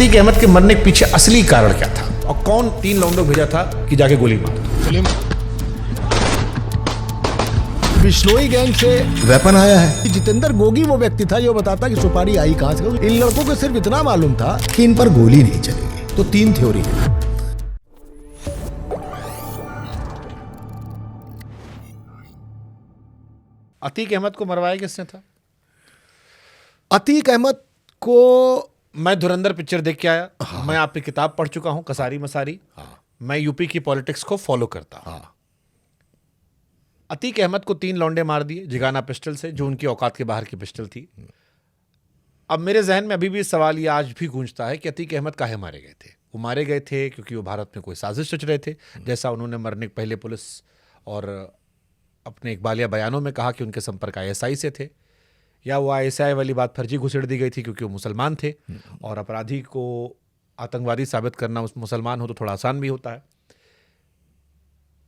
अतीक अहमद के मरने के पीछे असली कारण क्या था और कौन 3 लौंडों भेजा था कि जाके गोली मार दो? बिश्नोई गैंग से वेपन आया है। जितेंद्र गोगी वो व्यक्ति था जो बताता कि सुपारी आई कहां से। इन लड़कों को सिर्फ इतना मालूम था कि इन पर गोली नहीं चलेगी। तो 3 थ्योरी है। अतीक अहमद को मरवाया किसने था? अतीक अहमद को मैं धुरंधर पिक्चर देख के आया। मैं आपकी किताब पढ़ चुका हूं, कसारी मसारी। मैं यूपी की पॉलिटिक्स को फॉलो करता हूं। अतीक अहमद को 3 लौंडे मार दिए जिगाना पिस्टल से, जो उनकी औकात के बाहर की पिस्टल थी। अब मेरे जहन में अभी भी सवाल ये आज भी गूंजता है कि अतीक अहमद काहे मारे गए थे? वो मारे गए थे क्योंकि वो भारत में कोई साजिश रच रहे थे, जैसा उन्होंने मरने के पहले पुलिस और अपने इकबालिया बयानों में कहा कि उनके संपर्क ISI से थे, या वो ISI वाली बात फर्जी घुसेड़ दी गई थी क्योंकि वो मुसलमान थे और अपराधी को आतंकवादी साबित करना उस मुसलमान हो तो थोड़ा आसान भी होता है,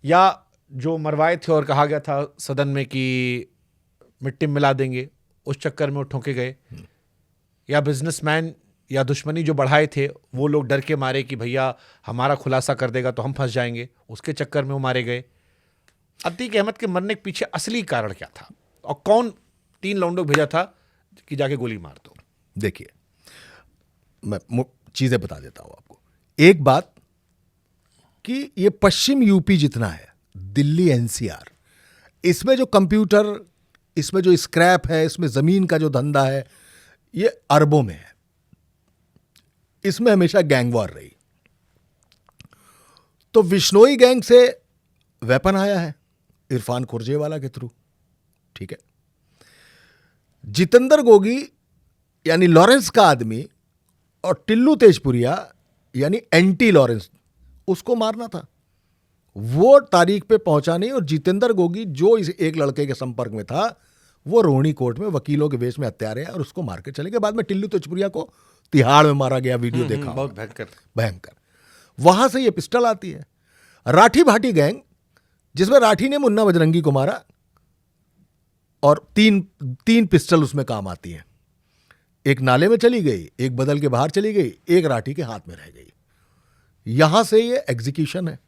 या जो मरवाए थे और कहा गया था सदन में कि मिट्टी में मिला देंगे, उस चक्कर में वो ठोके गए, या बिजनेसमैन या दुश्मनी जो बढ़ाए थे वो लोग डर के मारे कि भैया हमारा खुलासा कर देगा तो हम फंस जाएंगे, उसके चक्कर में वो मारे गए। अतीक अहमद के मरने के पीछे असली कारण क्या था और कौन 3 लौंडों भेजा था कि जाके गोली मार दो? देखिए, मैं चीजें बता देता हूं आपको। एक बात कि ये पश्चिम यूपी जितना है, दिल्ली NCR, इसमें जो कंप्यूटर, इसमें जो स्क्रैप है, इसमें जमीन का जो धंधा है, ये अरबों में है। इसमें हमेशा गैंग वॉर रही। तो बिश्नोई गैंग से वेपन आया है इरफान खुर्जेवाला के थ्रू, ठीक है। जितेंद्र गोगी यानी लॉरेंस का आदमी और टिल्लू तेजपुरिया यानी एंटी लॉरेंस, उसको मारना था। वो तारीख पे पहुंचा नहीं, और जितेंद्र गोगी जो इस एक लड़के के संपर्क में था वो रोहिणी कोर्ट में वकीलों के वेश में हत्यारे है और उसको मार के चले गए। बाद में टिल्लू तेजपुरिया को तिहाड़ में मारा गया, वीडियो देखा, बहुत भयंकर भयंकर। वहां से ये पिस्टल आती है। राठी भाटी गैंग, जिसमें राठी ने मुन्ना बजरंगी को मारा और तीन पिस्टल उसमें काम आती है। एक नाले में चली गई, एक बदल के बाहर चली गई, एक राठी के हाथ में रह गई। यहां से ये एग्जीक्यूशन है।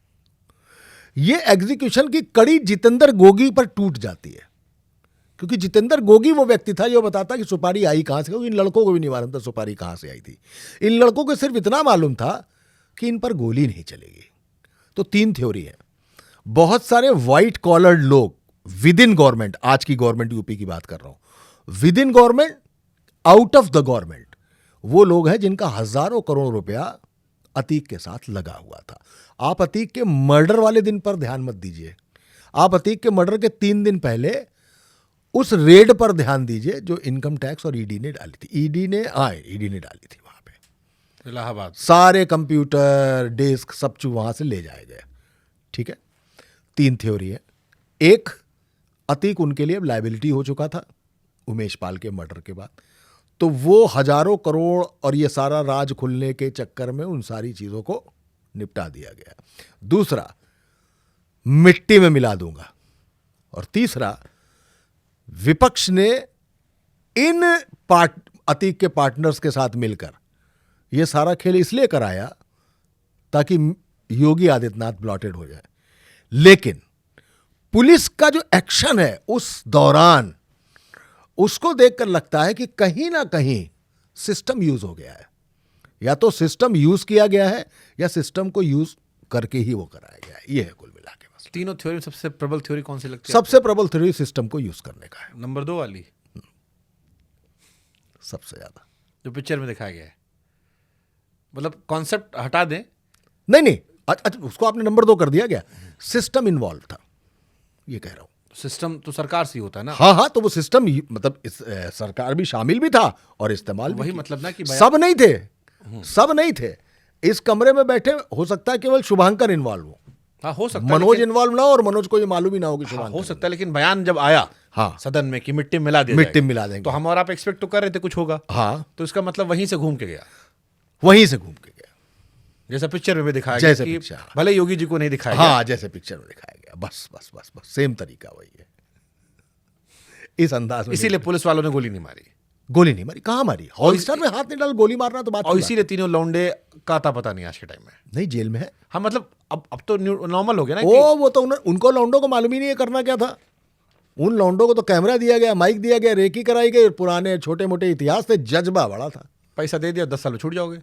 ये एग्जीक्यूशन की कड़ी जितेंद्र गोगी पर टूट जाती है, क्योंकि जितेंद्र गोगी वो व्यक्ति था जो बताता कि सुपारी आई कहां से। इन लड़कों को भी नहीं मालूम था सुपारी कहां से आई थी। इन लड़कों को सिर्फ इतना मालूम था कि इन पर गोली नहीं चलेगी। तो 3 थ्योरी है। बहुत सारे व्हाइट कॉलर्ड लोग विद इन गवर्नमेंट, आज की गवर्नमेंट यूपी की बात कर रहा हूं, with in government, out of the government, वो लोग हैं जिनका हजारों करोड़ रुपया अतीक के साथ लगा हुआ था। आप अतीक के मर्डर वाले दिन पर ध्यान मत दीजिए, आप अतीक के मर्डर के 3 दिन पहले उस रेड पर ध्यान दीजिए जो इनकम टैक्स और ईडी ने डाली थी। ईडी ने डाली थी वहां पे, इलाहाबाद। सारे कंप्यूटर, डिस्क, सब चीज वहां से ले जाए गए, ठीक है। 3 थ्योरी है। एक, अतीक उनके लिए लायबिलिटी हो चुका था उमेश पाल के मर्डर के बाद, तो वो हजारों करोड़ और ये सारा राज खुलने के चक्कर में उन सारी चीजों को निपटा दिया गया। दूसरा, मिट्टी में मिला दूंगा। और तीसरा, विपक्ष ने इन अतीक के पार्टनर्स के साथ मिलकर यह सारा खेल इसलिए कराया ताकि योगी आदित्यनाथ ब्लॉटेड हो जाए। लेकिन पुलिस का जो एक्शन है उस दौरान, उसको देखकर लगता है कि कहीं ना कहीं सिस्टम यूज हो गया है। या तो सिस्टम यूज किया गया है या सिस्टम को यूज करके ही वो कराया गया है। ये है कुल मिला के। बस तीनों थ्योरी में सबसे प्रबल थ्योरी कौन सी लगती है? सबसे प्रबल थ्योरी सिस्टम को यूज करने का है। नंबर 2 वाली, सबसे ज्यादा, जो पिक्चर में दिखाया गया है। मतलब कॉन्सेप्ट हटा दें। नहीं, अच्छा, उसको आपने नंबर 2 कर दिया गया। सिस्टम इन्वॉल्व था, ये कह रहा हूं। सिस्टम तो सरकार से ही होता है ना। हाँ, तो वो सिस्टम मतलब सरकार भी शामिल भी था और इस्तेमाल भी वही की। मतलब ना कि सब नहीं थे। इस कमरे में बैठे हो सकता है केवल शुभांकर इन्वॉल्व हो। हाँ, हो सकता है, मनोज इन्वॉल्व ना हो, और मनोज को ये मालूम ही ना हो कि शुभांकर। हो सकता है, लेकिन बयान जब आया सदन में कि मिट्टी मिला देंगे, तो हम और आप एक्सपेक्ट तो कर रहे थे कुछ होगा। तो इसका मतलब वहीं से घूम के गया। जैसा पिक्चर में भी दिखाया गया कि भले योगी जी को नहीं दिखाया गया, जैसे पिक्चर में दिखाया गया, बस सेम तरीका वही है। इस अंदाज में, इसीलिए पुलिस वालों ने गोली नहीं मारी। गोली नहीं मारी। कहाँ मारी? हॉलस्टर में हाथ नहीं डाल, गोली मारना तो बात और की बात। इसीलिए तीनों लौंडे का आता पता नहीं आज के टाइम में। नहीं, जेल में है। हाँ मतलब अब तो नॉर्मल हो गया ना कि ओ वो तो उनको लौंडों को मालूम ही नहीं है करना क्या था। उन लौंडों को तो कैमरा दिया गया, माइक दिया गया, रेकी कराई गई, पुराने छोटे मोटे इतिहास थे, जज्बा बड़ा था। पैसा दे दिया 10 साल में छूट जाओगे।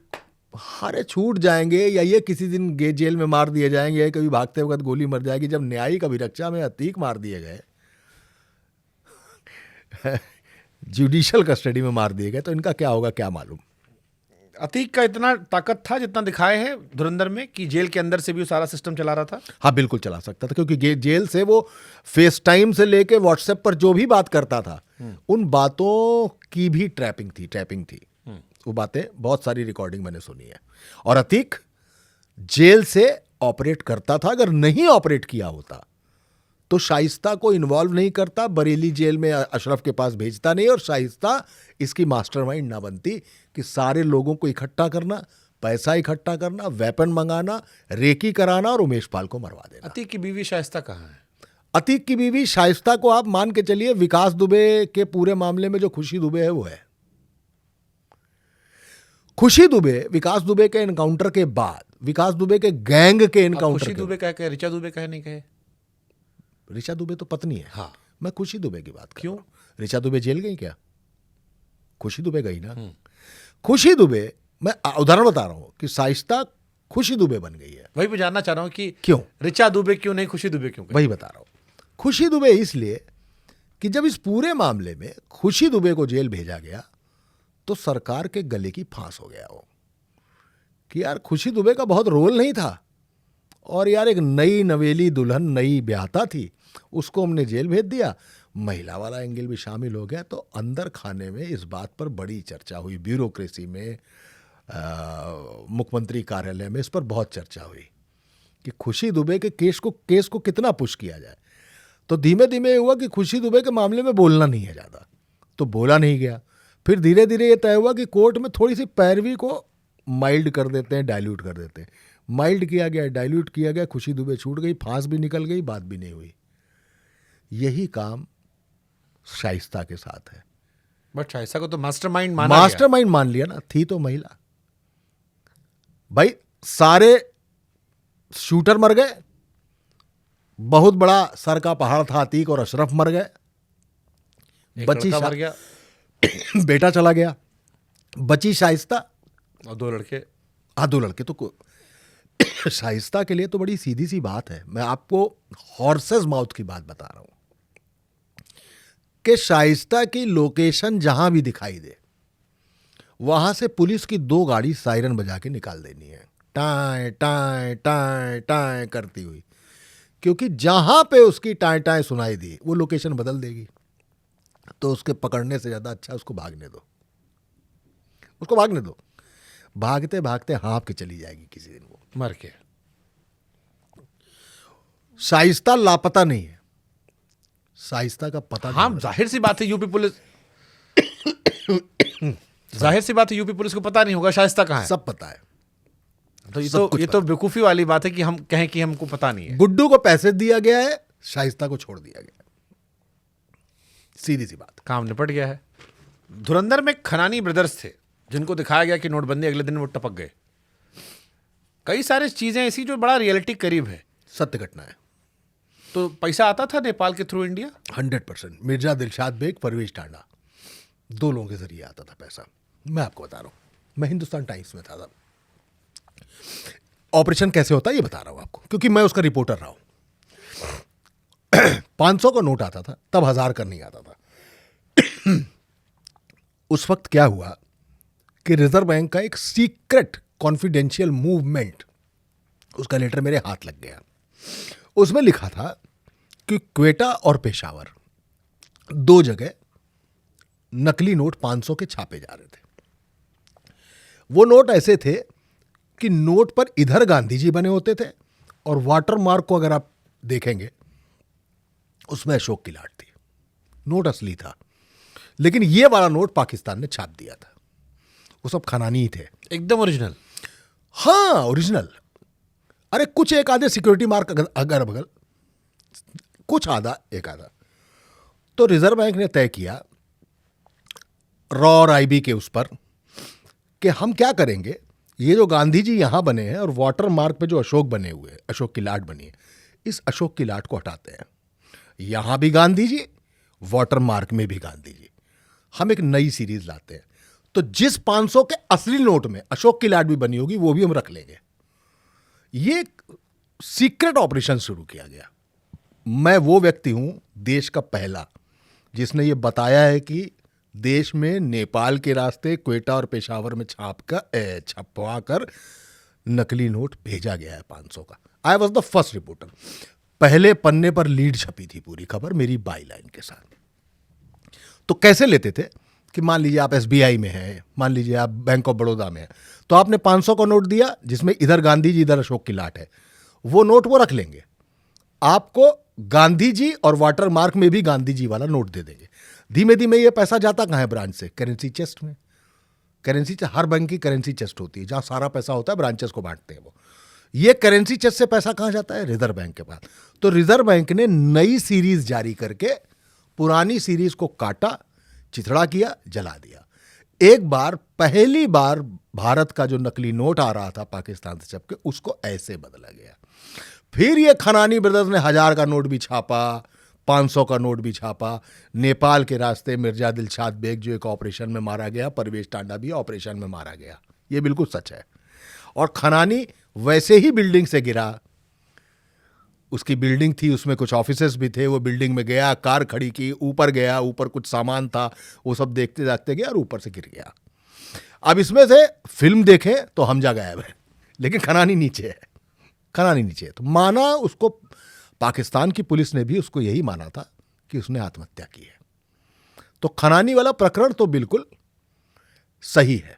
अरे छूट जाएंगे, या ये किसी दिन जेल में मार दिए जाएंगे, या कभी भागते वक्त गोली मर जाएगी। जब न्यायिक अभिरक्षा में अतीक मार दिए गए, जुडिशियल कस्टडी में मार दिए गए, तो इनका क्या होगा क्या मालूम। अतीक का इतना ताकत था जितना दिखाए हैं धुरंधर में कि जेल के अंदर से भी वो सारा सिस्टम चला रहा था। हाँ बिल्कुल चला सकता था, क्योंकि जेल से वो फेस टाइम से लेके व्हाट्सएप पर जो भी बात करता था, उन बातों की भी ट्रैपिंग थी। वो बातें बहुत सारी रिकॉर्डिंग मैंने सुनी है। और अतीक जेल से ऑपरेट करता था। अगर नहीं ऑपरेट किया होता तो शाइस्ता को इन्वॉल्व नहीं करता, बरेली जेल में अशरफ के पास भेजता नहीं, और शाइस्ता इसकी मास्टरमाइंड ना बनती कि सारे लोगों को इकट्ठा करना, पैसा इकट्ठा करना, वेपन मंगाना, रेकी कराना और उमेश पाल को मरवा देना। अतीक की बीवी शाइस्ता कहाँ है? अतीक की बीवी शाइस्ता को आप मान के चलिए विकास दुबे के पूरे मामले में जो खुशी दुबे है वो है। खुशी दुबे विकास दुबे के एनकाउंटर के बाद, विकास दुबे के गैंग के एनकाउंटर, खुशी दुबे कहे, ऋचा दुबे कहे नहीं कहे? ऋचा दुबे तो पत्नी है। हाँ, मैं खुशी दुबे की बात क्यों? ऋचा दुबे जेल गई क्या? खुशी दुबे गई ना। खुशी दुबे, मैं उदाहरण बता रहा हूं कि शाइस्ता खुशी दुबे बन गई है। वही मैं जानना चाह रहा हूं कि क्यों ऋचा दुबे क्यों नहीं, खुशी दुबे क्यों? वही बता रहा हूं। खुशी दुबे इसलिए कि जब इस पूरे मामले में खुशी दुबे को जेल भेजा गया तो सरकार के गले की फांस हो गया वो, कि यार खुशी दुबे का बहुत रोल नहीं था, और यार एक नई नवेली दुल्हन नई ब्याहता थी, उसको हमने जेल भेज दिया। महिला वाला एंगल भी शामिल हो गया। तो अंदर खाने में इस बात पर बड़ी चर्चा हुई, ब्यूरोक्रेसी में, मुख्यमंत्री कार्यालय में इस पर बहुत चर्चा हुई कि खुशी दुबे के केस को कितना पुश किया जाए। तो धीमे धीमे हुआ कि खुशी दुबे के मामले में बोलना नहीं है ज़्यादा, तो बोला नहीं गया। फिर धीरे धीरे ये तय हुआ कि कोर्ट में थोड़ी सी पैरवी को माइल्ड कर देते हैं, डाइल्यूट कर देते हैं। माइल्ड किया गया, डाइल्यूट किया गया, खुशी दुबे छूट गई, फांस भी निकल गई, बात भी नहीं हुई। यही काम शाइस्ता के साथ है। बट शाइस्ता को तो मास्टरमाइंड माना गया। मास्टरमाइंड मान लिया ना, थी तो महिला। भाई सारे शूटर मर गए, बहुत बड़ा सर का पहाड़ था अतीक और अशरफ मर गए, एक बची लड़का मर गया बेटा चला गया, बची शाइस्ता और 2 लड़के। हाँ 2 लड़के। तो शाइस्ता के लिए तो बड़ी सीधी सी बात है। मैं आपको हॉर्सेस माउथ की बात बता रहा हूं कि शाइस्ता की लोकेशन जहां भी दिखाई दे, वहां से पुलिस की 2 गाड़ी सायरन बजा के निकाल देनी है, टाएं टाएं टाएं टाएं करती हुई, क्योंकि जहां पे उसकी टाएं टाएं सुनाई दी वो लोकेशन बदल देगी। तो उसके पकड़ने से ज्यादा अच्छा उसको भागने दो, उसको भागने दो। भागते भागते हाँप के चली जाएगी किसी दिन वो, मर के। शाइस्ता लापता नहीं है, शाइस्ता का पता हाँ जाहिर सी बात है यूपी पुलिस जाहिर सी बात है यूपी पुलिस को पता नहीं होगा शाइस्ता कहाँ है। सब पता है। तो ये तो बेवकूफी वाली बात है कि हम कहें कि हमको पता नहीं है। गुड्डू को पैसे दिया गया है, शाइस्ता को छोड़ दिया गया, सीधी सी बात। काम निपट गया है। धुरंधर में खनानी ब्रदर्स थे जिनको दिखाया गया कि नोटबंदी अगले दिन वो टपक गए। कई सारी चीजें ऐसी जो बड़ा रियलिटी करीब है, सत्य घटना है। तो पैसा आता था नेपाल के थ्रू इंडिया 100%। मिर्जा दिलशाद बेग, परवेज टांडा, 2 लोगों के जरिए आता था पैसा। मैं आपको बता रहा हूं, मैं हिंदुस्तान टाइम्स में था। ऑपरेशन कैसे होता है ये बता रहा हूं आपको, क्योंकि मैं उसका रिपोर्टर रहा हूं। 500 का नोट आता था, तब 1000 का नहीं आता था। उस वक्त क्या हुआ कि रिजर्व बैंक का एक सीक्रेट कॉन्फिडेंशियल मूवमेंट, उसका लेटर मेरे हाथ लग गया। उसमें लिखा था कि क्वेटा और पेशावर 2 जगह नकली नोट 500 के छापे जा रहे थे। वो नोट ऐसे थे कि नोट पर इधर गांधी जी बने होते थे, और वाटर मार्क को अगर आप देखेंगे उसमें अशोक की लाट थी। नोट असली था, लेकिन ये वाला नोट पाकिस्तान ने छाप दिया था। वो सब खनानी ही थे, एकदम ओरिजिनल। हाँ ओरिजिनल। अरे कुछ एक आधे सिक्योरिटी मार्क अगर बगल, कुछ आधा एक आधा। तो रिजर्व बैंक ने तय किया, रॉ और आईबी के उस पर कि हम क्या करेंगे, ये जो गांधी जी यहां बने हैं और वाटर मार्क पे जो अशोक बने हुए हैं, अशोक की लाट बनी है, इस अशोक की लाट को हटाते हैं। यहां भी गांधी जी, वाटर मार्क में भी गांधी जी। हम एक नई सीरीज लाते हैं, तो जिस 500 के असली नोट में अशोक की लाट भी बनी होगी वो भी हम रख लेंगे। ये एक सीक्रेट ऑपरेशन शुरू किया गया। मैं वो व्यक्ति हूं देश का पहला जिसने ये बताया है कि देश में नेपाल के रास्ते क्वेटा और पेशावर में छपवा कर नकली नोट भेजा गया है 500 का। I was the first reporter. पहले पन्ने पर लीड छपी थी पूरी खबर मेरी बाई लाइन के साथ। तो कैसे लेते थे कि मान लीजिए आप एसबीआई में हैं, मान लीजिए आप बैंक ऑफ बड़ौदा में हैं, तो आपने 500 का नोट दिया जिसमें इधर गांधी जी इधर अशोक की लाट है, वो नोट वो रख लेंगे। आपको गांधी जी और वाटर मार्क में भी गांधी जी वाला नोट दे देंगे। धीमे धीमे ये पैसा जाता कहां है ब्रांच से? करेंसी चेस्ट में। करेंसी, हर बैंक की करेंसी चेस्ट होती है जहां सारा पैसा होता है, ब्रांचेस को बांटते हैं वो। ये करेंसी चेस्ट से पैसा कहां जाता है? रिजर्व बैंक के पास। तो रिजर्व बैंक ने नई सीरीज जारी करके पुरानी सीरीज को काटा, चिथड़ा किया, जला दिया। एक बार, पहली बार भारत का जो नकली नोट आ रहा था पाकिस्तान से छप के, उसको ऐसे बदला गया। फिर ये खनानी ब्रदर्स ने 1000 का नोट भी छापा, 500 का नोट भी छापा। नेपाल के रास्ते मिर्जा दिलशाद बेग जो एक ऑपरेशन में मारा गया, परवेश टांडा भी ऑपरेशन में मारा गया। ये बिल्कुल सच है। और खनानी वैसे ही बिल्डिंग से गिरा। उसकी बिल्डिंग थी, उसमें कुछ ऑफिसेस भी थे। वो बिल्डिंग में गया, कार खड़ी की, ऊपर गया, ऊपर कुछ सामान था, वो सब देखते देखते गया और ऊपर से गिर गया। अब इसमें से फिल्म देखें तो हमजा गायब है, लेकिन खनानी नीचे है। खनानी नीचे है तो माना उसको, पाकिस्तान की पुलिस ने भी उसको यही माना था कि उसने आत्महत्या की है। तो खनानी वाला प्रकरण तो बिल्कुल सही है।